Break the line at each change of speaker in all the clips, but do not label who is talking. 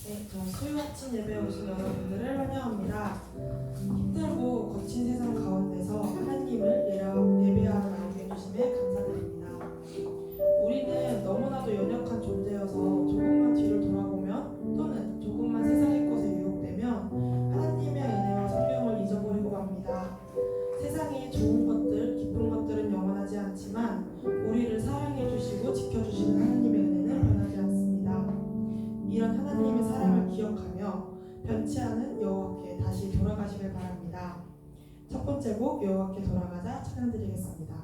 수요 아침 예배에 오신 여러분들을 환영합니다. 힘들고 거친 세상 가운데서 하나님을 예배하러 나오게 해주심에 감사드립니다. 우리는 너무나도 연약한 존재여서 조금만 뒤를 돌아보면 또는 조금만 세상의 것에 유혹되면 하나님의 은혜와 성령을 잊어버리고 맙니다. 세상의 좋은 것들, 기쁜 것들은 영원하지 않지만 우리를 사랑해 주시고 지켜주시는 하나님의 은혜는 변하지 않습니다. 이런 하나님의 사랑을 기억하며 변치 않은 여호와께 다시 돌아가시길 바랍니다. 첫 번째 곡 여호와께 돌아가자 찬양드리겠습니다.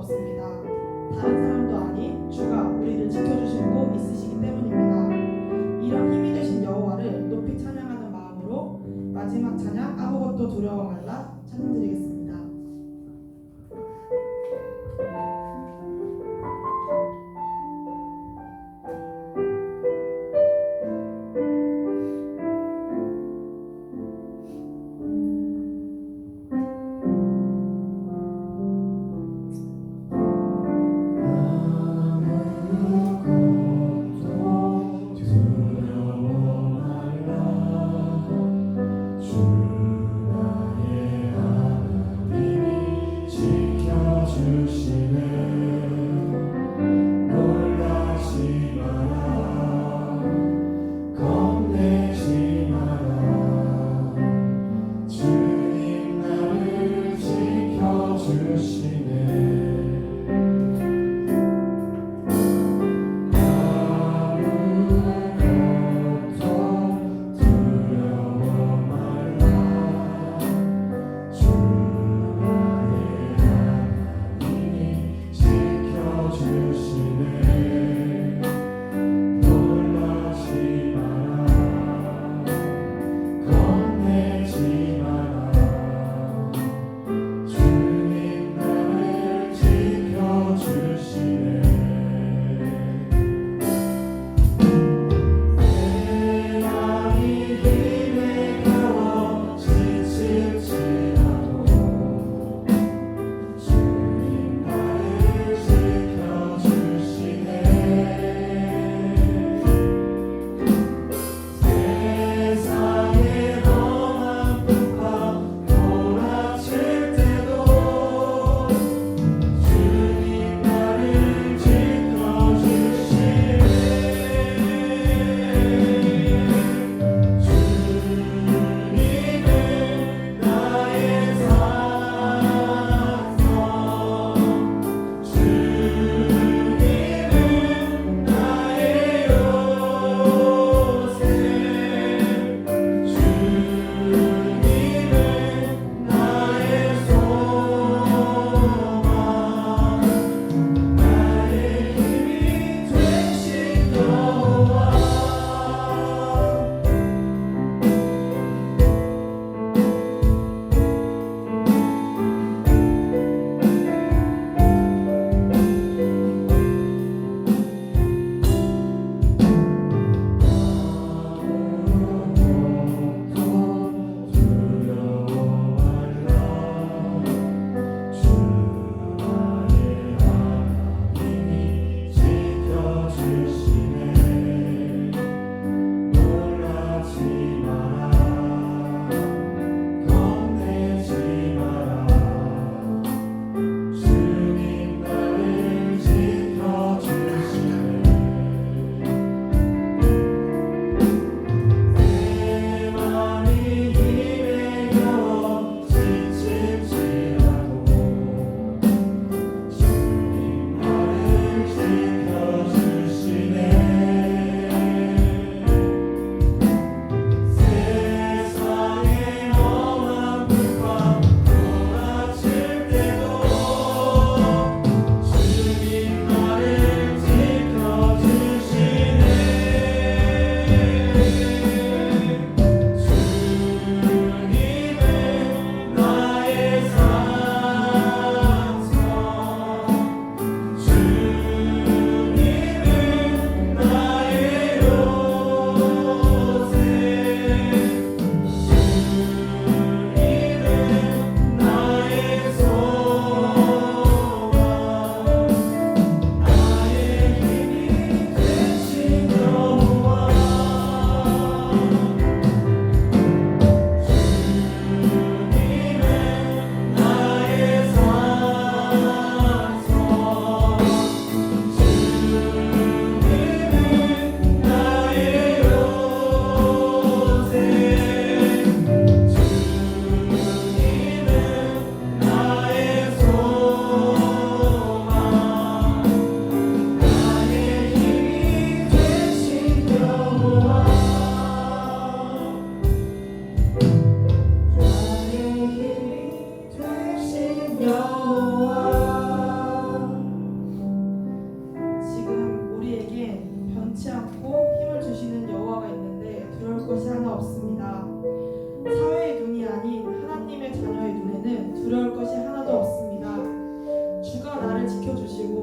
없습니다. 다른 사람도 아닌 주가 우리를 지켜주시고 있으시기 때문입니다. 이런 힘이 되신 여호와를 높이 찬양하는 마음으로 마지막 찬양 아무것도 두려워 말라 찬양드리겠습니다.
주 나의 하나님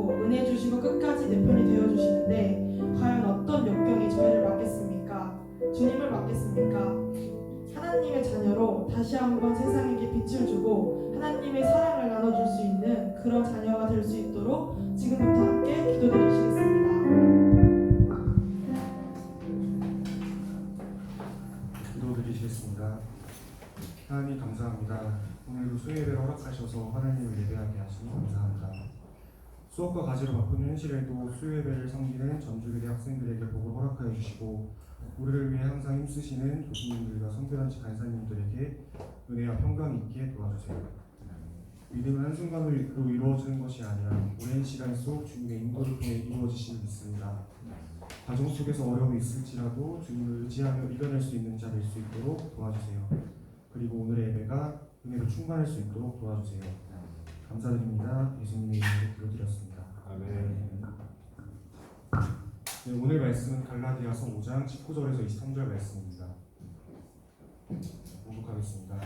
주시고 은혜 주시고 끝까지 내 편이 되어 주시는데 과연 어떤 역경이 저희를 맡겠습니까? 주님을 맡겠습니까? 하나님의 자녀로 다시 한번 세상에게 빛을 주고 하나님의 사랑을 나눠줄 수 있는 그런 자녀가 될 수 있도록 지금부터 함께 기도드리시겠습니다.
기도드리시겠습니다. 하나님 감사합니다. 오늘도 수요예배를 허락하셔서 하나님을 예배하게 하시니 감사합니다. 수업과 과제로 바쁜 현실에도 수요예배를 섬기는 전주교대 학생들에게 복을 허락하여 주시고 우리를 위해 항상 힘쓰시는 교수님들과 선교단체 간사님들에게 은혜와 평강이 있게 도와주세요. 믿음은 한순간으로 이루어지는 것이 아니라 오랜 시간 속 주님의 인도를 통해 이루어지심을 믿습니다. 과정 속에서 어려움이 있을지라도 주님을 의지하며 이겨낼 수 있는 자 될 수 있도록 도와주세요. 그리고 오늘의 예배가 은혜로 충만할 수 있도록 도와주세요. 감사드립니다. 예수님의 이름으로 기도드렸습니다. 아멘. 네, 오늘 말씀은 갈라디아서 5장 19절에서 23절 말씀입니다. 봉독하겠습니다.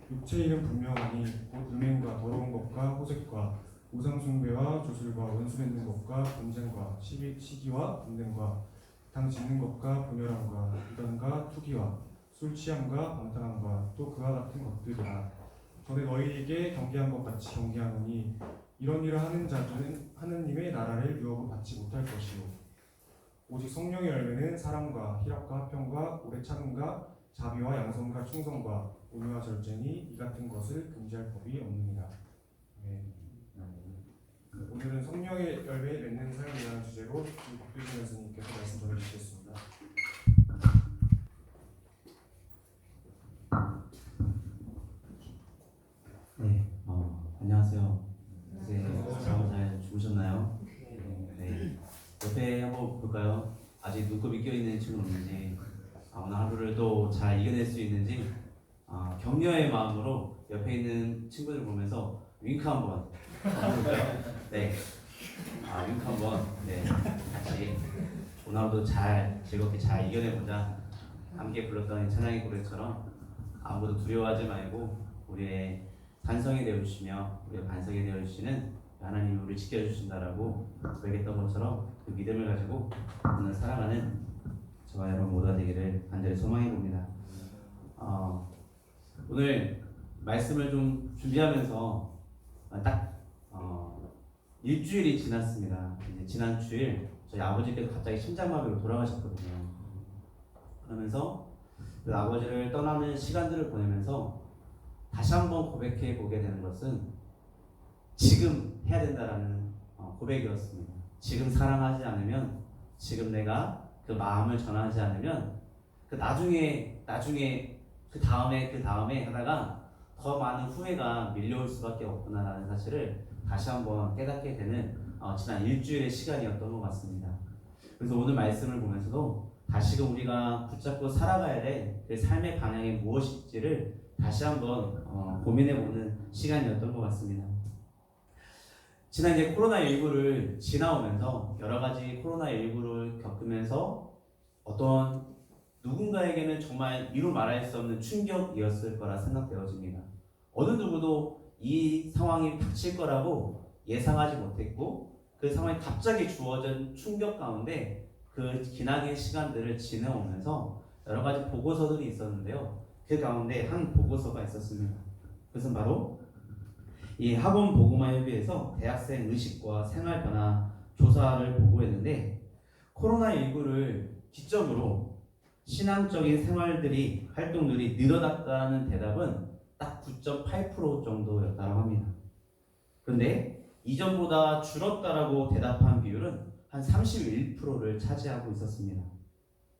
육체의 일은 분명하니 곧 음행과 더러운 것과 호색과 우상숭배와 조술과 원수 맺는 것과 분쟁과 시기와 분쟁과 당 짓는 것과 분열함과 이단과 투기와 술 취함과 방탕함과 또 그와 같은 것들이라. 전에 너희에게 경계한 것 같이 경계하노니 이런 일을 하는 자들은 하느님의 나라를 유업으로 받지 못할 것이요 오직 성령의 열매는 사랑과 희락과 화평과 오래 참음과 자비와 양선과 충성과 온유와 절제니 이 같은 것을 금지할 법이 없느니라. 네. 오늘은 성령의 열매 맺는 삶이라는 주제로 박규진 선생님께서 말씀 전해주시겠습니다.
네, 안녕하세요. 이제 잠을 잘 주무셨나요? 네. 옆에 한번 볼까요? 아직 눈곱이 껴있는 친구는 없는지, 오늘 하루를 또 잘 이겨낼 수 있는지, 격려의 마음으로 옆에 있는 친구들 보면서 윙크 한번 해볼까요? 네. 윙크 한번, 네. 같이 오늘 하루도 잘, 즐겁게 잘 이겨내보자. 함께 불렀던 찬양의 노래처럼 아무것도 두려워하지 말고 우리의 반성이 되어주시며 우리의 반성이 되어주시는 하나님이 우리를 지켜주신다라고 고백했던 것처럼 그 믿음을 가지고 오늘 살아가는 저와 여러분 모두가 되기를 간절히 소망해 봅니다. 오늘 말씀을 좀 준비하면서 딱 일주일이 지났습니다. 이제 지난 주일 저희 아버지께서 갑자기 심장마비로 돌아가셨거든요. 그러면서 그 아버지를 떠나는 시간들을 보내면서 다시 한번 고백해 보게 되는 것은 지금 해야 된다라는 고백이었습니다. 지금 사랑하지 않으면, 지금 내가 그 마음을 전하지 않으면 그 나중에 그 다음에 하다가 더 많은 후회가 밀려올 수밖에 없구나라는 사실을 다시 한번 깨닫게 되는 지난 일주일의 시간이었던 것 같습니다. 그래서 오늘 말씀을 보면서도 다시금 우리가 붙잡고 살아가야 될 그 삶의 방향이 무엇일지를 다시 한번 고민해보는 시간이었던 것 같습니다. 지난 이제 코로나19를 지나오면서 여러 가지 코로나19를 겪으면서 어떤 누군가에게는 정말 이루 말할 수 없는 충격이었을 거라 생각되어집니다. 어느 누구도 이 상황이 닥칠 거라고 예상하지 못했고 그 상황이 갑자기 주어진 충격 가운데 그 기나긴 시간들을 지내오면서 여러 가지 보고서들이 있었는데요. 그 가운데 한 보고서가 있었습니다. 그것은 바로 이 학원 보고마협의회에서 대학생 의식과 생활 변화 조사를 보고했는데 코로나19를 기점으로 신앙적인 활동들이 늘어났다는 대답은 딱 9.8% 정도였다고 합니다. 그런데 이전보다 줄었다라고 대답한 비율은 한 31%를 차지하고 있었습니다.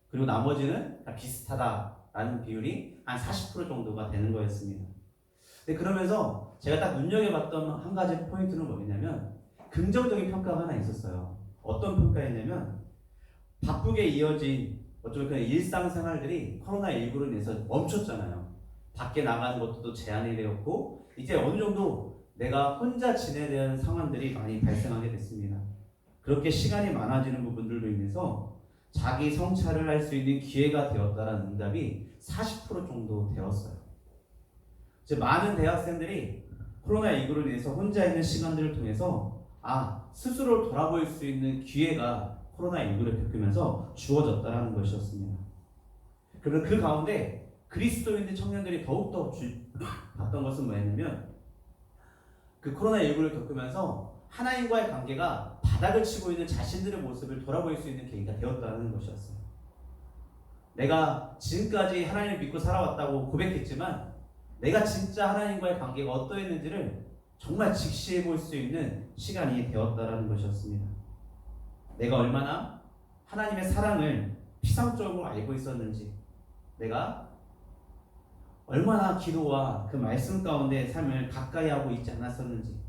그리고 나머지는 다 비슷하다라는 비율이 한 40% 정도가 되는 거였습니다. 근데 그러면서 제가 딱 눈여겨봤던 한 가지 포인트는 뭐냐면 긍정적인 평가가 하나 있었어요. 어떤 평가였냐면 바쁘게 이어진 어쩌면 그냥 일상생활들이 코로나19로 인해서 멈췄잖아요. 밖에 나가는 것도 제한이 되었고 이제 어느 정도 내가 혼자 지내야 되는 상황들이 많이 발생하게 됐습니다. 그렇게 시간이 많아지는 부분들로 인해서 자기 성찰을 할 수 있는 기회가 되었다는 응답이 40% 정도 되었어요. 이제 많은 대학생들이 코로나19로 인해서 혼자 있는 시간들을 통해서 스스로 돌아볼 수 있는 기회가 코로나19를 겪으면서 주어졌다라는 것이었습니다. 그래서 그 가운데 그리스도인들 청년들이 더욱더 봤던 것은 뭐였냐면 그 코로나19를 겪으면서 하나님과의 관계가 바닥을 치고 있는 자신들의 모습을 돌아볼 수 있는 계기가 되었다는 것이었어요. 내가 지금까지 하나님을 믿고 살아왔다고 고백했지만 내가 진짜 하나님과의 관계가 어떠했는지를 정말 직시해 볼 수 있는 시간이 되었다라는 것이었습니다. 내가 얼마나 하나님의 사랑을 피상적으로 알고 있었는지, 내가 얼마나 기도와 그 말씀 가운데 삶을 가까이 하고 있지 않았었는지,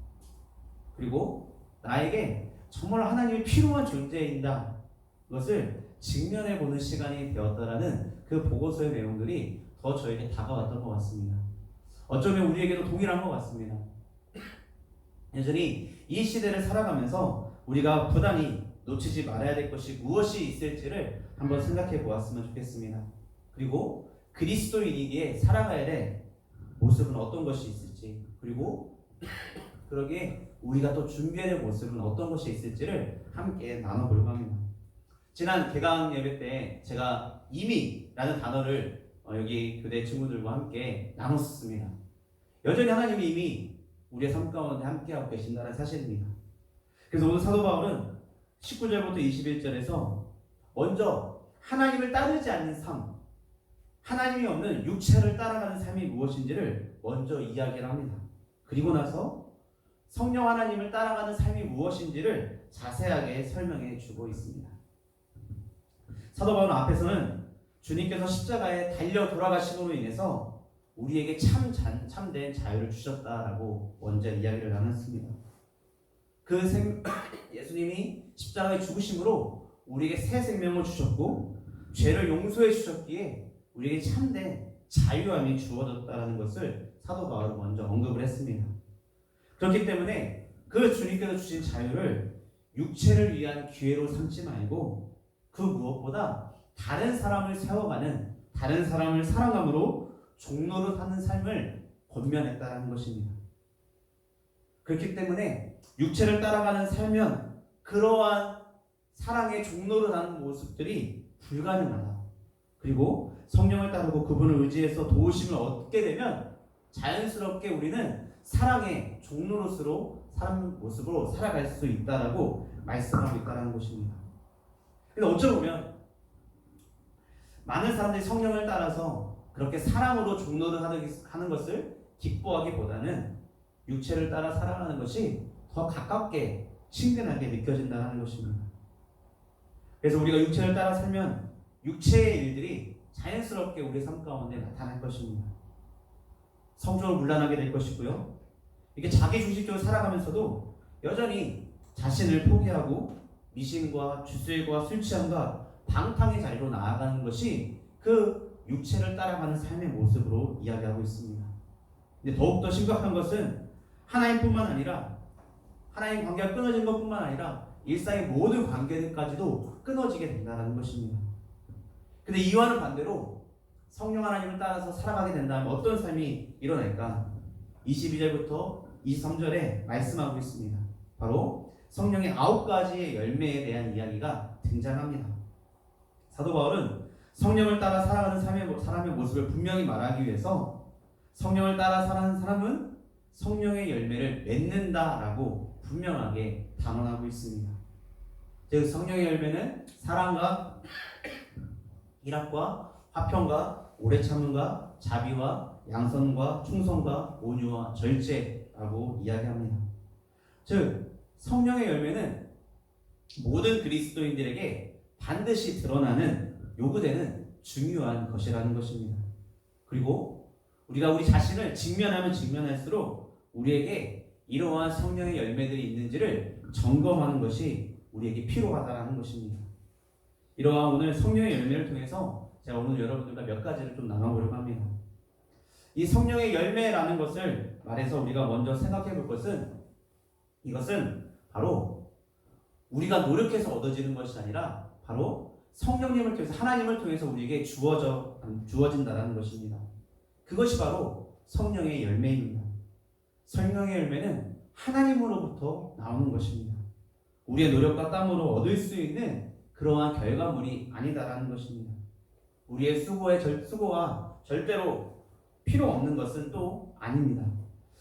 그리고 나에게 정말 하나님이 필요한 존재인다, 그것을 직면해 보는 시간이 되었다라는 그 보고서의 내용들이 더 저에게 다가왔던 것 같습니다. 어쩌면 우리에게도 동일한 것 같습니다. 여전히 이 시대를 살아가면서 우리가 부단히 놓치지 말아야 될 것이 무엇이 있을지를 한번 생각해 보았으면 좋겠습니다. 그리고 그리스도인이기에 살아가야 될 모습은 어떤 것이 있을지, 그리고 그러기에 우리가 또 준비해야 될 모습은 어떤 것이 있을지를 함께 나눠보려고 합니다. 지난 개강 예배 때 제가 이미라는 단어를 여기 교대 친구들과 함께 나눴습니다. 여전히 하나님이 이미 우리의 삶 가운데 함께하고 계신다는 사실입니다. 그래서 오늘 사도 바울은 19절부터 21절에서 먼저 하나님을 따르지 않는 삶, 하나님이 없는 육체를 따라가는 삶이 무엇인지를 먼저 이야기를 합니다. 그리고 나서 성령 하나님을 따라가는 삶이 무엇인지를 자세하게 설명해 주고 있습니다. 사도 바울은 앞에서는 주님께서 십자가에 달려 돌아가심으로 인해서 우리에게 참된 자유를 주셨다라고 먼저 이야기를 나눴습니다. 예수님이 십자가에 죽으심으로 우리에게 새 생명을 주셨고 죄를 용서해 주셨기에 우리에게 참된 자유함이 주어졌다는 것을 사도 바울은 먼저 언급을 했습니다. 그렇기 때문에 그 주님께서 주신 자유를 육체를 위한 기회로 삼지 말고 그 무엇보다 다른 사람을 세워가는, 다른 사람을 사랑함으로 종로를 하는 삶을 권면했다는 것입니다. 그렇기 때문에 육체를 따라가는 살면 그러한 사랑의 종로를 하는 모습들이 불가능하다. 그리고 성령을 따르고 그분을 의지해서 도우심을 얻게 되면 자연스럽게 우리는 사랑의 종로로서 사람 모습으로 살아갈 수 있다라고 말씀하고 있다는 것입니다. 근데 어쩌면 많은 사람들이 성령을 따라서 그렇게 사랑으로 종로를 하는 것을 기뻐하기보다는 육체를 따라 살아가는 것이 더 가깝게 친근하게 느껴진다는 것입니다. 그래서 우리가 육체를 따라 살면 육체의 일들이 자연스럽게 우리 삶 가운데 나타날 것입니다. 성적으로 문란하게 될 것이고요. 이렇게 자기중심적으로 살아가면서도 여전히 자신을 포기하고 미신과 주술과 술 취함과 방탕의 자리로 나아가는 것이 그 육체를 따라가는 삶의 모습으로 이야기하고 있습니다. 근데 더욱더 심각한 것은 하나님뿐만 아니라 하나님 관계가 끊어진 것뿐만 아니라 일상의 모든 관계들까지도 끊어지게 된다는 것입니다. 근데 이와는 반대로 성령 하나님을 따라서 살아가게 된다면 어떤 삶이 일어날까? 22절부터 23절에 말씀하고 있습니다. 바로 성령의 9가지의 열매에 대한 이야기가 등장합니다. 사도 바울은 성령을 따라 살아가는 사람의 모습을 분명히 말하기 위해서 성령을 따라 살아가는 사람은 성령의 열매를 맺는다라고 분명하게 단언하고 있습니다. 즉 성령의 열매는 사랑과 희락과 화평과 오래 참음과 자비와 양선과 충성과 온유와 절제라고 이야기합니다. 즉 성령의 열매는 모든 그리스도인들에게 반드시 드러나는 요구되는 중요한 것이라는 것입니다. 그리고 우리가 우리 자신을 직면하면 직면할수록 우리에게 이러한 성령의 열매들이 있는지를 점검하는 것이 우리에게 필요하다는 것입니다. 이러한 오늘 성령의 열매를 통해서 제가 오늘 여러분들과 몇 가지를 좀 나눠보려고 합니다. 이 성령의 열매라는 것을 말해서 우리가 먼저 생각해 볼 것은 이것은 바로 우리가 노력해서 얻어지는 것이 아니라 바로 성령님을 통해서 하나님을 통해서 우리에게 주어진다는 것입니다. 그것이 바로 성령의 열매입니다. 성령의 열매는 하나님으로부터 나오는 것입니다. 우리의 노력과 땀으로 얻을 수 있는 그러한 결과물이 아니다라는 것입니다. 우리의 수고와 절대로 필요 없는 것은 또 아닙니다.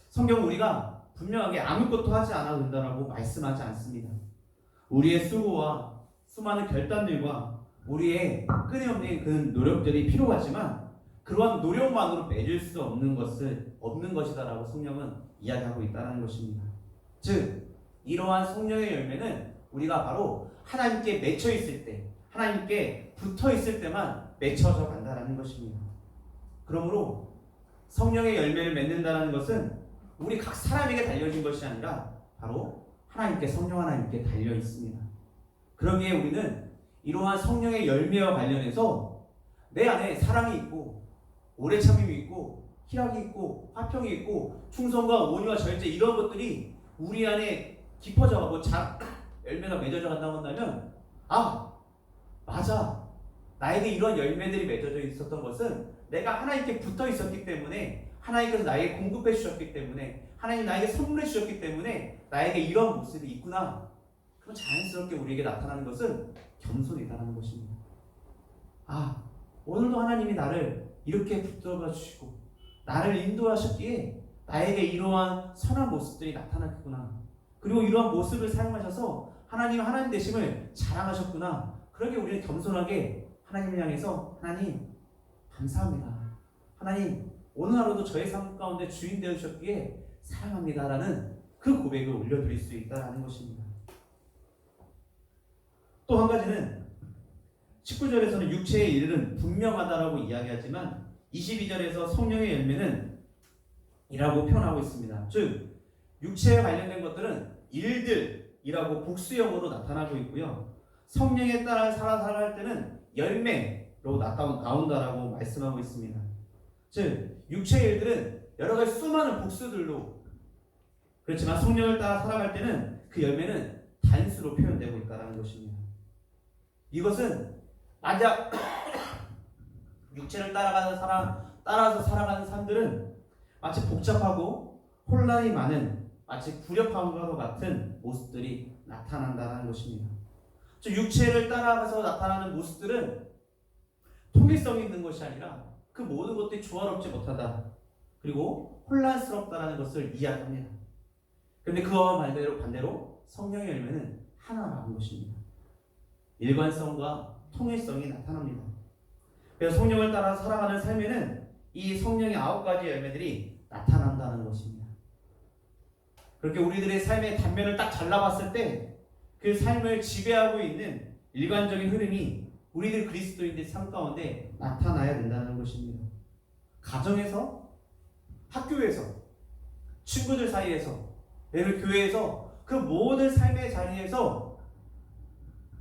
성경은 우리가 분명하게 아무것도 하지 않아도 된다라고 말씀하지 않습니다. 우리의 수고와 수많은 결단들과 우리의 끊임없는 그 노력들이 필요하지만 그러한 노력만으로 맺을 수 없는 것이다라고 성령은 이야기하고 있다는 것입니다. 즉 이러한 성령의 열매는 우리가 바로 하나님께 맺혀 있을 때, 하나님께 붙어 있을 때만 맺혀져 간다는 것입니다. 그러므로 성령의 열매를 맺는다는 것은 우리 각 사람에게 달려진 것이 아니라 바로 하나님께, 성령 하나님께 달려 있습니다. 그러기에 우리는 이러한 성령의 열매와 관련해서 내 안에 사랑이 있고 오래 참음이 있고 희락이 있고 화평이 있고 충성과 온유와 절제, 이런 것들이 우리 안에 깊어져가고 열매가 맺어져 간다고 한다면, 아 맞아, 나에게 이런 열매들이 맺어져 있었던 것은 내가 하나님께 붙어 있었기 때문에, 하나님께서 나에게 공급해 주셨기 때문에, 하나님 나에게 선물해 주셨기 때문에 나에게 이런 모습이 있구나. 그럼 자연스럽게 우리에게 나타나는 것은 겸손이다라는 것입니다. 아, 오늘도 하나님이 나를 이렇게 붙들어 주시고 나를 인도하셨기에 나에게 이러한 선한 모습들이 나타났구나. 그리고 이러한 모습을 사용하셔서 하나님 되심을 자랑하셨구나. 그러게 우리는 겸손하게 하나님을 향해서, 하나님 감사합니다. 하나님 오늘 하루도 저의 삶 가운데 주인 되어주셨기에 사랑합니다라는 그 고백을 올려드릴 수 있다는 것입니다. 또 한 가지는 19절에서는 육체의 일은 분명하다라고 이야기하지만 22절에서 성령의 열매는 이라고 표현하고 있습니다. 즉 육체에 관련된 것들은 일들이라고 복수형으로 나타나고 있고요, 성령에 따라 살아갈 때는 열매로 나온다라고 말씀하고 있습니다. 즉 육체의 일들은 여러 가지 수많은 복수들로, 그렇지만 성령을 따라 살아갈 때는 그 열매는 단수로 표현되고 있다는 것입니다. 이것은 만약 육체를 따라서 살아가는 사람들은 마치 복잡하고 혼란이 많은, 마치 불협화음과 같은 모습들이 나타난다는 것입니다. 즉 육체를 따라가서 나타나는 모습들은 통일성이 있는 것이 아니라 그 모든 것들이 조화롭지 못하다, 그리고 혼란스럽다라는 것을 이야기합니다. 그런데 그와 반대로 성령의 열매는 하나라는 것입니다. 일관성과 통일성이 나타납니다. 그래서 성령을 따라 살아가는 삶에는 이 성령의 9가지 열매들이 나타난다는 것입니다. 그렇게 우리들의 삶의 단면을 딱 잘라봤을 때 그 삶을 지배하고 있는 일관적인 흐름이 우리들 그리스도인들 삶 가운데 나타나야 된다는 것입니다. 가정에서, 학교에서, 친구들 사이에서, 내일 교회에서, 그 모든 삶의 자리에서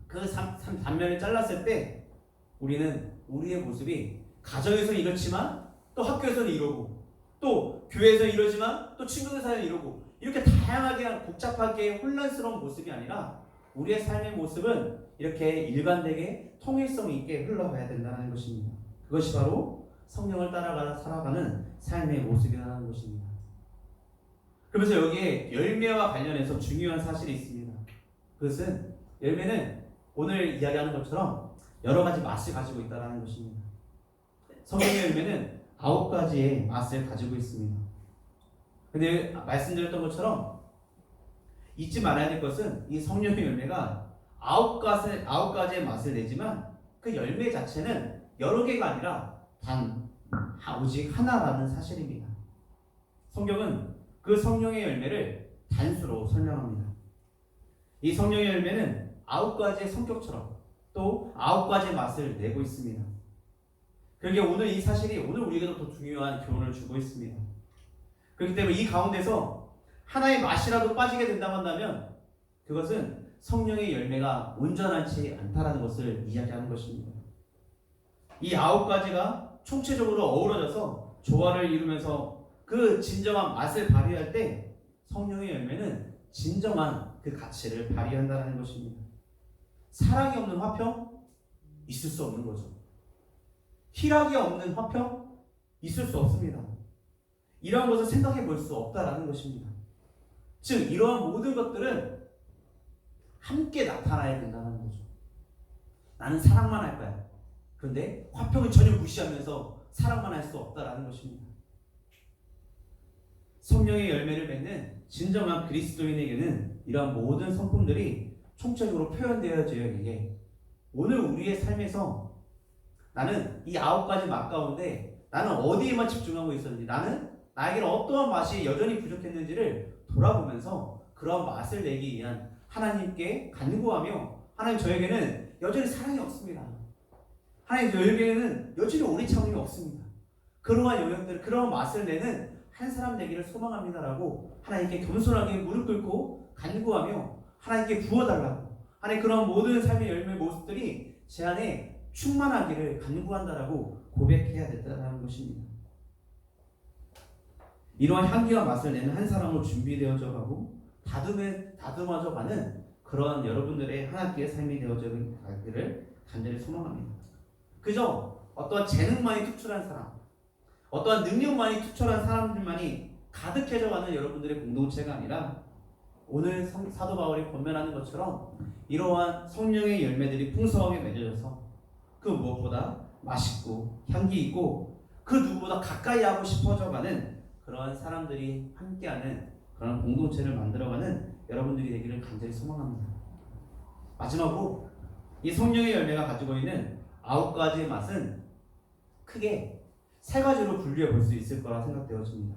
그 단면을 잘랐을 때 우리는 우리의 모습이 가정에서는 이렇지만 또 학교에서는 이러고, 또 교회에서는 이러지만 또 친구들 사이에는 이러고, 이렇게 다양하게 복잡하게 혼란스러운 모습이 아니라 우리의 삶의 모습은 이렇게 일관되게 통일성 있게 흘러가야 된다는 것입니다. 그것이 바로 성령을 따라가 살아가는 삶의 모습이라는 것입니다. 그러면서 여기에 열매와 관련해서 중요한 사실이 있습니다. 그것은 열매는 오늘 이야기하는 것처럼 여러 가지 맛을 가지고 있다는 것입니다. 성령의 열매는 9가지의 맛을 가지고 있습니다. 근데 말씀드렸던 것처럼 잊지 말아야 될 것은 이 성령의 열매가 9가지의 맛을 내지만 그 열매 자체는 여러 개가 아니라 오직 하나라는 사실입니다. 성경은 그 성령의 열매를 단수로 설명합니다. 이 성령의 열매는 9가지의 성격처럼 또 9가지의 맛을 내고 있습니다. 그러기에 오늘 이 사실이 오늘 우리에게도 더 중요한 교훈을 주고 있습니다. 그렇기 때문에 이 가운데서 하나의 맛이라도 빠지게 된다고 한다면 그것은 성령의 열매가 온전하지 않다라는 것을 이야기하는 것입니다. 이 9가지가 총체적으로 어우러져서 조화를 이루면서 그 진정한 맛을 발휘할 때 성령의 열매는 진정한 그 가치를 발휘한다는 것입니다. 사랑이 없는 화평? 있을 수 없는 거죠. 희락이 없는 화평? 있을 수 없습니다. 이러한 것을 생각해 볼 수 없다라는 것입니다. 즉 이러한 모든 것들은 함께 나타나야 된다는 거죠. 나는 사랑만 할 거야. 그런데 화평을 전혀 무시하면서 사랑만 할 수 없다라는 것입니다. 성령의 열매를 맺는 진정한 그리스도인에게는 이러한 모든 성품들이 총체적으로 표현되어져야 이게 오늘 우리의 삶에서 나는 이 9가지 맛 가운데 나는 어디에만 집중하고 있었는지, 나는 나에게는 어떠한 맛이 여전히 부족했는지를 돌아보면서 그러한 맛을 내기 위한 하나님께 간구하며, 하나님 저에게는 여전히 사랑이 없습니다. 하나님 저에게는 여전히 오래 참음이 없습니다. 그러한 영역들, 그러한 맛을 내는 한 사람 되기를 소망합니다라고 하나님께 겸손하게 무릎 꿇고 간구하며 하나님께 부어달라고, 하나님 그런 모든 삶의 열매 모습들이 제 안에 충만하기를 간구한다라고 고백해야 된다는 것입니다. 이러한 향기와 맛을 내는 한 사람으로 준비되어져 가고 다듬어져 가는 그런 여러분들의 하나님의 삶이 되어져 가기를 간절히 소망합니다. 그저 어떠한 재능만이 특출한 사람, 어떠한 능력만이 특출한 사람들만이 가득해져 가는 여러분들의 공동체가 아니라 오늘 사도 바울이 권면하는 것처럼 이러한 성령의 열매들이 풍성하게 맺어져서 그 무엇보다 맛있고 향기 있고 그 누구보다 가까이 하고 싶어져 가는 그러한 사람들이 함께하는 그런 공동체를 만들어가는 여러분들이 되기를 간절히 소망합니다. 마지막으로 이 성령의 열매가 가지고 있는 9가지의 맛은 크게 3가지로 분류해 볼 수 있을 거라 생각되어집니다.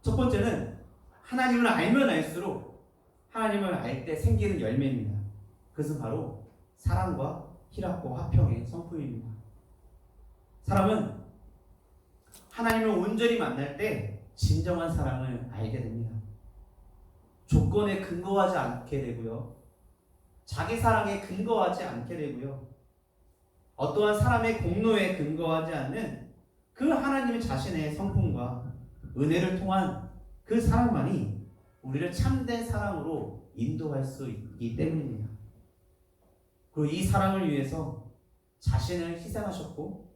첫 번째는 하나님을 알면 알수록 하나님을 알 때 생기는 열매입니다. 그것은 바로 사랑과 희락과 화평의 성품입니다. 사람은 하나님을 온전히 만날 때 진정한 사랑을 알게 됩니다. 조건에 근거하지 않게 되고요. 자기 사랑에 근거하지 않게 되고요. 어떠한 사람의 공로에 근거하지 않는 그 하나님 자신의 성품과 은혜를 통한 그 사랑만이 우리를 참된 사랑으로 인도할 수 있기 때문입니다. 그리고 이 사랑을 위해서 자신을 희생하셨고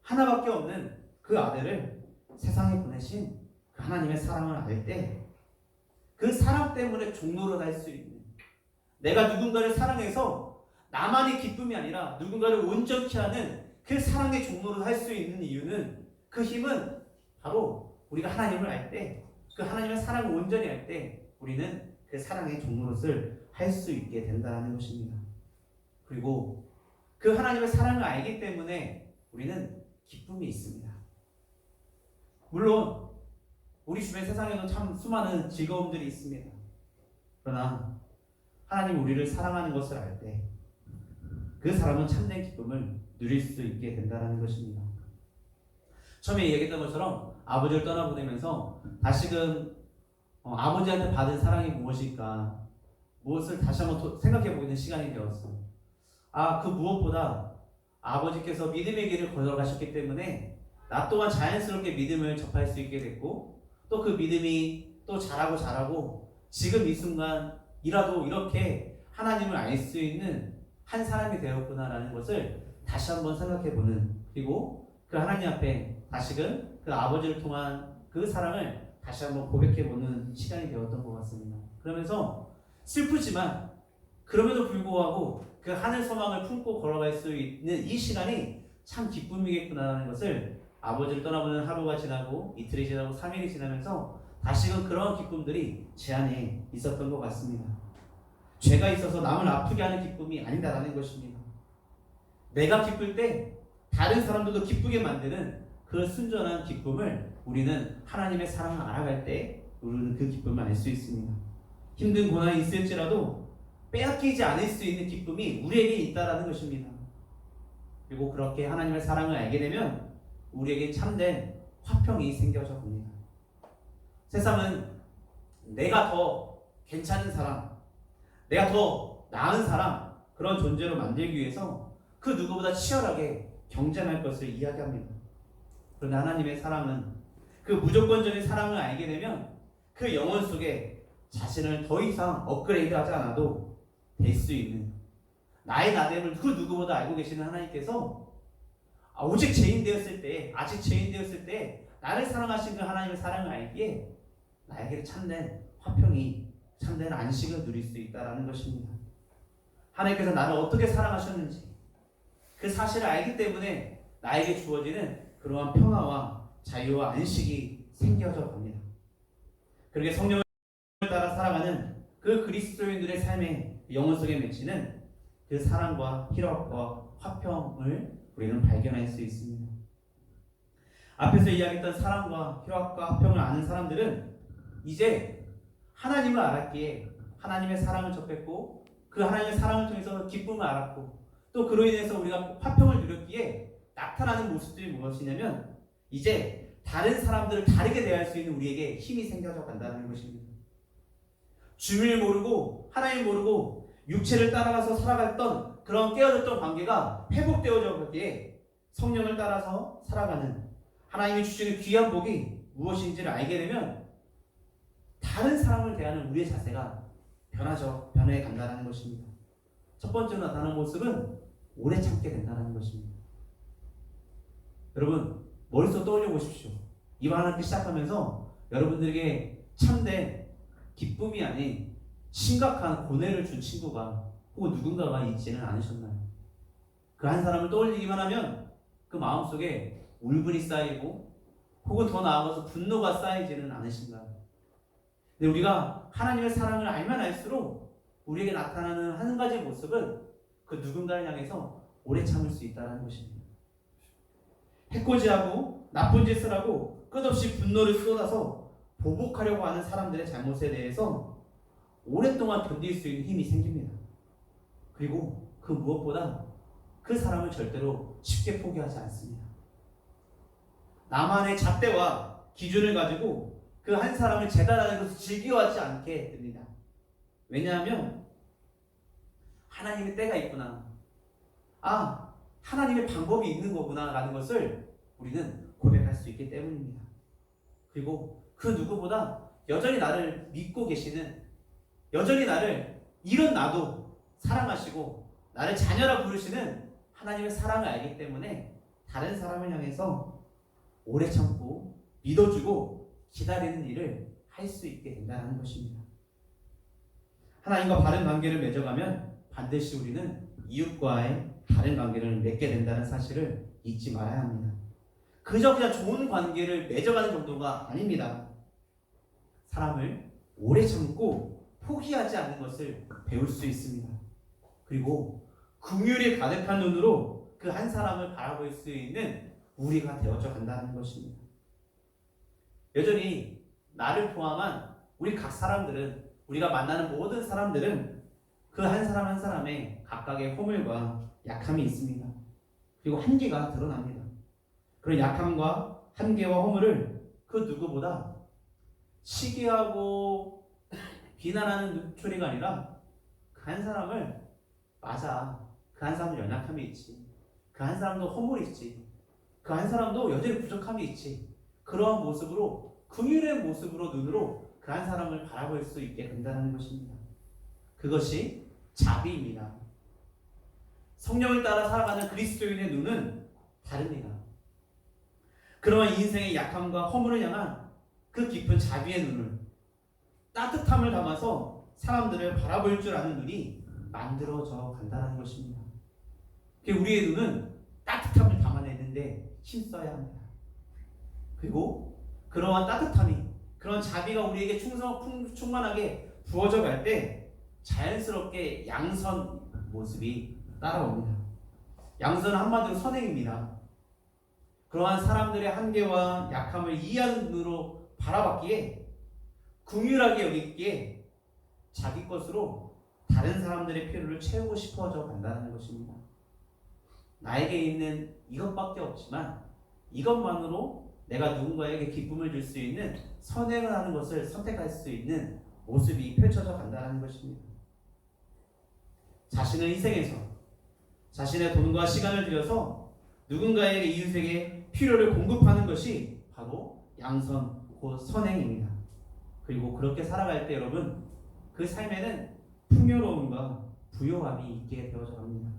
하나밖에 없는 그 아들을 세상에 보내신 그 하나님의 사랑을 알 때 그 사랑 때문에 종로를 할 수 있는, 내가 누군가를 사랑해서 나만의 기쁨이 아니라 누군가를 온전케 하는 그 사랑의 종로를 할 수 있는 이유는, 그 힘은 바로 우리가 하나님을 알 때, 그 하나님의 사랑을 온전히 알 때 우리는 그 사랑의 종로릇을 할 수 있게 된다는 것입니다. 그리고 그 하나님의 사랑을 알기 때문에 우리는 기쁨이 있습니다. 물론 우리 주변 세상에도 참 수많은 즐거움들이 있습니다. 그러나 하나님 우리를 사랑하는 것을 알 때 그 사람은 참된 기쁨을 누릴 수 있게 된다는 것입니다. 처음에 얘기했던 것처럼 아버지를 떠나보내면서 다시금 아버지한테 받은 사랑이 무엇일까, 무엇을 다시 한번 생각해보고 있는 시간이 되었어요. 그 무엇보다 아버지께서 믿음의 길을 걸어가셨기 때문에 나 또한 자연스럽게 믿음을 접할 수 있게 됐고, 또 그 믿음이 또 자라고 지금 이 순간이라도 이렇게 하나님을 알 수 있는 한 사람이 되었구나라는 것을 다시 한번 생각해보는, 그리고 그 하나님 앞에 다시금 그 아버지를 통한 그 사랑을 다시 한번 고백해보는 시간이 되었던 것 같습니다. 그러면서 슬프지만 그럼에도 불구하고 그 하늘 소망을 품고 걸어갈 수 있는 이 시간이 참 기쁨이겠구나라는 것을 아버지를 떠나보는 하루가 지나고 이틀이 지나고 3일이 지나면서 다시금 그런 기쁨들이 제 안에 있었던 것 같습니다. 죄가 있어서 남을 아프게 하는 기쁨이 아니다라는 것입니다. 내가 기쁠 때 다른 사람들도 기쁘게 만드는 그 순전한 기쁨을 우리는 하나님의 사랑을 알아갈 때 우리는 그 기쁨을 알 수 있습니다. 힘든 고난이 있을지라도 빼앗기지 않을 수 있는 기쁨이 우리에게 있다라는 것입니다. 그리고 그렇게 하나님의 사랑을 알게 되면 우리에게 참된 화평이 생겨져 봅니다. 세상은 내가 더 괜찮은 사람, 내가 더 나은 사람, 그런 존재로 만들기 위해서 그 누구보다 치열하게 경쟁할 것을 이야기합니다. 그런데 하나님의 사랑은 그 무조건적인 사랑을 알게 되면 그 영혼 속에 자신을 더 이상 업그레이드하지 않아도 될 수 있는, 나의 나됨을 그 누구보다 알고 계시는 하나님께서 오직 죄인 되었을 때, 아직 죄인 되었을 때 나를 사랑하신 그 하나님의 사랑을 알기에 나에게 참된 화평이 참된 안식을 누릴 수 있다는 것입니다. 하나님께서 나를 어떻게 사랑하셨는지 그 사실을 알기 때문에 나에게 주어지는 그러한 평화와 자유와 안식이 생겨져 갑니다. 그렇게 성령을 따라 살아가는 그 그리스도인들의 삶의 영혼 속에 맺히는 그 사랑과 희락과 화평을 우리는 발견할 수 있습니다. 앞에서 이야기했던 사랑과 희락과 화평을 아는 사람들은 이제 하나님을 알았기에 하나님의 사랑을 접했고 그 하나님의 사랑을 통해서 기쁨을 알았고 또 그로 인해서 우리가 화평을 누렸기에 나타나는 모습들이 무엇이냐면 이제 다른 사람들을 다르게 대할 수 있는 우리에게 힘이 생겨져 간다는 것입니다. 주를 모르고 하나님 모르고 육체를 따라가서 살아갔던 그런 깨어졌던 관계가 회복되어져 가기에 성령을 따라서 살아가는 하나님이 주시는 귀한 복이 무엇인지를 알게 되면 다른 사람을 대하는 우리의 자세가 변해 간다는 것입니다. 첫 번째로 나타나는 모습은 오래 참게 된다는 것입니다. 여러분 머릿속 떠올려 보십시오. 이번 한 학기 시작하면서 여러분들에게 참된 기쁨이 아닌 심각한 고뇌를 준 친구가 혹은 누군가가 있지는 않으셨나요? 그 한 사람을 떠올리기만 하면 그 마음속에 울분이 쌓이고 혹은 더 나아가서 분노가 쌓이지는 않으신가요? 근데 우리가 하나님의 사랑을 알면 알수록 우리에게 나타나는 한 가지 모습은 그 누군가를 향해서 오래 참을 수 있다는 것입니다. 해코지하고 나쁜 짓을 하고 끝없이 분노를 쏟아서 보복하려고 하는 사람들의 잘못에 대해서 오랫동안 견딜 수 있는 힘이 생깁니다. 그리고 그 무엇보다 그 사람을 절대로 쉽게 포기하지 않습니다. 나만의 잣대와 기준을 가지고 그 한 사람을 재단하는 것을 즐겨하지 않게 됩니다. 왜냐하면 하나님의 때가 있구나. 하나님의 방법이 있는 거구나 라는 것을 우리는 고백할 수 있기 때문입니다. 그리고 그 누구보다 여전히 나를 믿고 계시는, 여전히 나를 이런 나도 사랑하시고 나를 자녀라 부르시는 하나님의 사랑을 알기 때문에 다른 사람을 향해서 오래 참고 믿어주고 기다리는 일을 할 수 있게 된다는 것입니다. 하나님과 바른 관계를 맺어가면 반드시 우리는 이웃과의 다른 관계를 맺게 된다는 사실을 잊지 말아야 합니다. 그저 그냥 좋은 관계를 맺어가는 정도가 아닙니다. 사람을 오래 참고 포기하지 않는 것을 배울 수 있습니다. 그리고 긍휼이 가득한 눈으로 그 한 사람을 바라볼 수 있는 우리가 되어져 간다는 것입니다. 여전히 나를 포함한 우리 각 사람들은, 우리가 만나는 모든 사람들은 그 한 사람 한 사람의 각각의 허물과 약함이 있습니다. 그리고 한계가 드러납니다. 그런 약함과 한계와 허물을 그 누구보다 시기하고 비난하는 소리가 아니라 그 한 사람을 맞아, 그 한 사람도 연약함이 있지, 그 한 사람도 허물이 있지, 그 한 사람도 여전히 부족함이 있지, 그러한 모습으로, 긍휼의 모습으로 눈으로 그 한 사람을 바라볼 수 있게 된다는 것입니다. 그것이 자비입니다. 성령을 따라 살아가는 그리스도인의 눈은 다릅니다. 그러한 인생의 약함과 허물을 향한 그 깊은 자비의 눈을, 따뜻함을 담아서 사람들을 바라볼 줄 아는 눈이 만들어져 간다는 것입니다. 우리의 눈은 따뜻함을 담아내는데 힘써야 합니다. 그리고 그러한 따뜻함이, 그런 자비가 우리에게 충만하게 부어져 갈 때 자연스럽게 양선 모습이 따라옵니다. 양선은 한마디로 선행입니다. 그러한 사람들의 한계와 약함을 이해하는 눈으로 바라봤기에, 긍휼하게 여기기에 자기 것으로 다른 사람들의 필요를 채우고 싶어져 간다는 것입니다. 나에게 있는 이것밖에 없지만 이것만으로 내가 누군가에게 기쁨을 줄 수 있는 선행을 하는 것을 선택할 수 있는 모습이 펼쳐져 간다는 것입니다. 자신을 희생해서 자신의 돈과 시간을 들여서 누군가에게, 이웃에게 필요를 공급하는 것이 바로 양선, 곧 선행입니다. 그리고 그렇게 살아갈 때 여러분, 그 삶에는 풍요로움과 부요함이 있게 되어져 갑니다.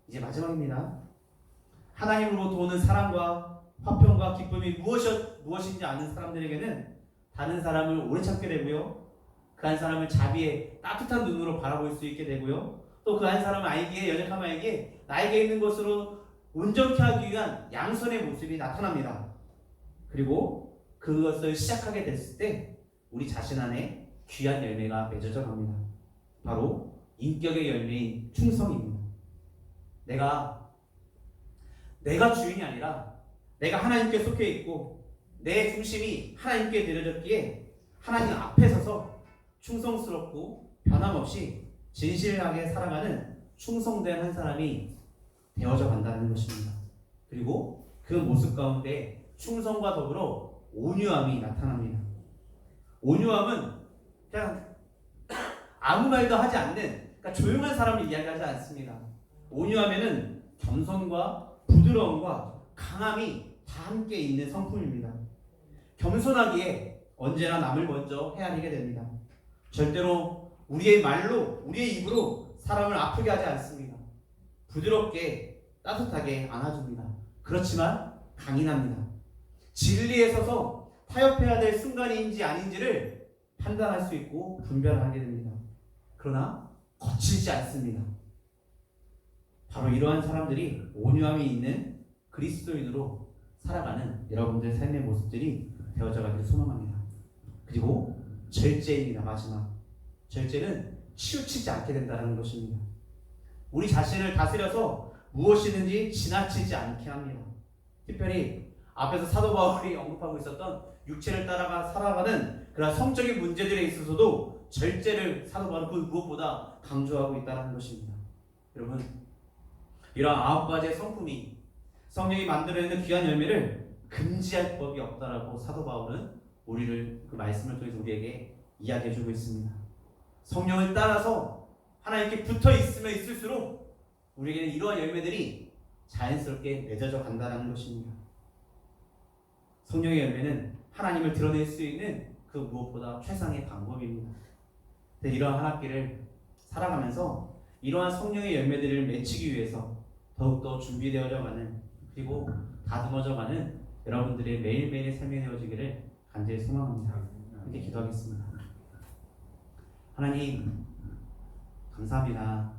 이제 마지막입니다. 하나님으로부터 오는 사랑과 화평과 기쁨이 무엇인지 아는 사람들에게는 다른 사람을 오래 참게 되고요, 그 한 사람을 자비의 따뜻한 눈으로 바라볼 수 있게 되고요. 또 그 한 사람은 아이에게 연약한 아이에게 나에게 있는 것으로 온전케 하기 위한 양선의 모습이 나타납니다. 그리고 그것을 시작하게 됐을 때 우리 자신 안에 귀한 열매가 맺어져 갑니다. 바로 인격의 열매인 충성입니다. 내가 주인이 아니라 내가 하나님께 속해 있고 내 중심이 하나님께 내려졌기에 하나님 앞에 서서 충성스럽고 변함없이 진실하게 살아가는 충성된 한 사람이 되어져 간다는 것입니다. 그리고 그 모습 가운데 충성과 더불어 온유함이 나타납니다. 온유함은 그냥 아무 말도 하지 않는, 그러니까 조용한 사람을 이야기하지 않습니다. 온유함에는 겸손과 부드러움과 강함이 다 함께 있는 성품입니다. 겸손하기에 언제나 남을 먼저 헤아리게 됩니다. 절대로 우리의 말로, 우리의 입으로 사람을 아프게 하지 않습니다. 부드럽게 따뜻하게 안아줍니다. 그렇지만 강인합니다. 진리에 서서 타협해야 될 순간인지 아닌지를 판단할 수 있고 분별하게 됩니다. 그러나 거칠지 않습니다. 바로 이러한 사람들이 온유함이 있는 그리스도인으로 살아가는 여러분들의 삶의 모습들이 되어져 가길 소망합니다. 그리고 절제입니다. 마지막 절제는 치우치지 않게 된다는 것입니다. 우리 자신을 다스려서 무엇이든지 지나치지 않게 합니다. 특별히 앞에서 사도 바울이 언급하고 있었던 육체를 따라가 살아가는 그런 성적인 문제들에 있어서도 절제를 사도 바울은 그 무엇보다 강조하고 있다는 것입니다. 여러분, 이러한 9가지의 성품이 성령이 만들어내는 귀한 열매를 금지할 법이 없다라고 사도 바울은 우리를 그 말씀을 통해서 우리에게 이야기해주고 있습니다. 성령을 따라서 하나님께 붙어 있으면 있을수록 우리에게는 이러한 열매들이 자연스럽게 맺어져 간다는 것입니다. 성령의 열매는 하나님을 드러낼 수 있는 그 무엇보다 최상의 방법입니다. 이러한 한 학기를 살아가면서 이러한 성령의 열매들을 맺히기 위해서 더욱더 준비되어져 가는, 그리고 다듬어져 가는 여러분들의 매일매일의 삶이 되어지기를 간절히 소망합니다. 함께 기도하겠습니다. 하나님, 감사합니다.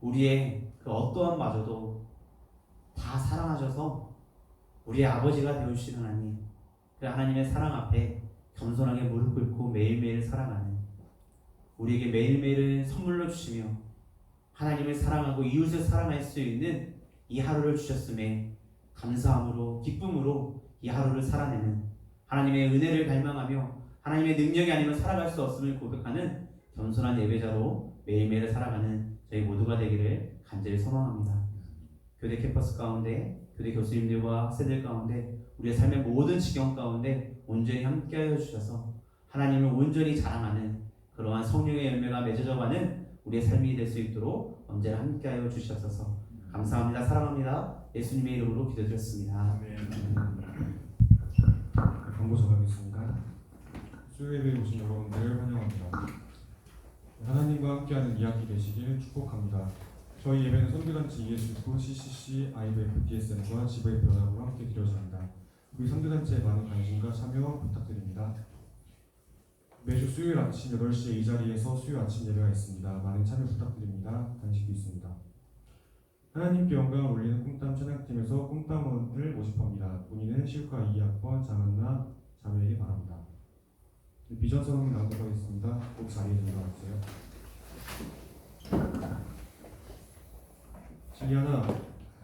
우리의 그 어떠한 마저도 다 사랑하셔서 우리의 아버지가 되어주신 하나님, 그 하나님의 사랑 앞에 겸손하게 무릎 꿇고 매일매일 살아가는, 우리에게 매일매일을 선물로 주시며 하나님을 사랑하고 이웃을 사랑할 수 있는 이 하루를 주셨음에 감사함으로 기쁨으로 이 하루를 살아내는, 하나님의 은혜를 갈망하며 하나님의 능력이 아니면 살아갈 수 없음을 고백하는 겸손한 예배자로 매일매일 살아가는 저희 모두가 되기를 간절히 소망합니다. 교대 캠퍼스 가운데, 교대 교수님들과 학생들 가운데, 우리의 삶의 모든 지경 가운데 온전히 함께하여 주셔서 하나님을 온전히 자랑하는 그러한 성령의 열매가 맺어져가는 우리의 삶이 될 수 있도록 언제나 함께하여 주시옵소서. 감사합니다. 사랑합니다. 예수님의 이름으로 기도드렸습니다.
광고 전하겠습니다. 수요예배에 오신 여러분들을 환영합니다. 하나님과 함께하는 이 학기 되시길 축복합니다. 저희 예배는 선교단체 ESF, CCC, IVF, DSM과 지브F 연합으로 함께 드려집니다. 우리 선교단체에 많은 관심과 참여 부탁드립니다. 매주 수요일 아침 8시에 이 자리에서 수요 아침 예배가 있습니다. 많은 참여 부탁드립니다. 간식도 있습니다. 하나님께 영광을 올리는 꿈땀 찬양팀에서 꿈땀원을 모집합니다. 문의는 실과 2학번 장한나 자매에게 바랍니다. 비전 선언을 낭독하겠습니다. 꼭 자리에 들어가주세요. 진리하나,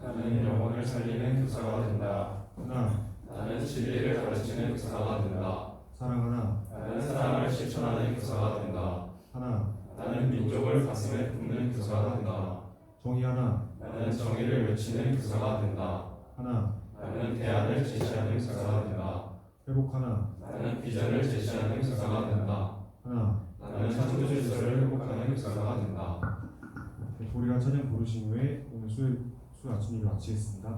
나는 영혼을 살리는 교사가 된다.
하나,
나는 진리를 가르치는 교사가 된다.
사랑하나,
나는 사랑을 실천하는 교사가 된다.
하나,
나는 민족을 가슴에 품는 교사가 된다.
정의 하나,
나는 정의를 외치는 교사가 된다.
하나,
나는 대안을 제시하는 교사가 된다.
회복 하나,
나는 비전을 제시하는 교사가 된다.
하나.
나는 창조 질서를 회복하는 교사가 된다.
우리가 찬양 부르신 후에 오늘 수 아침 예배 마치겠습니다.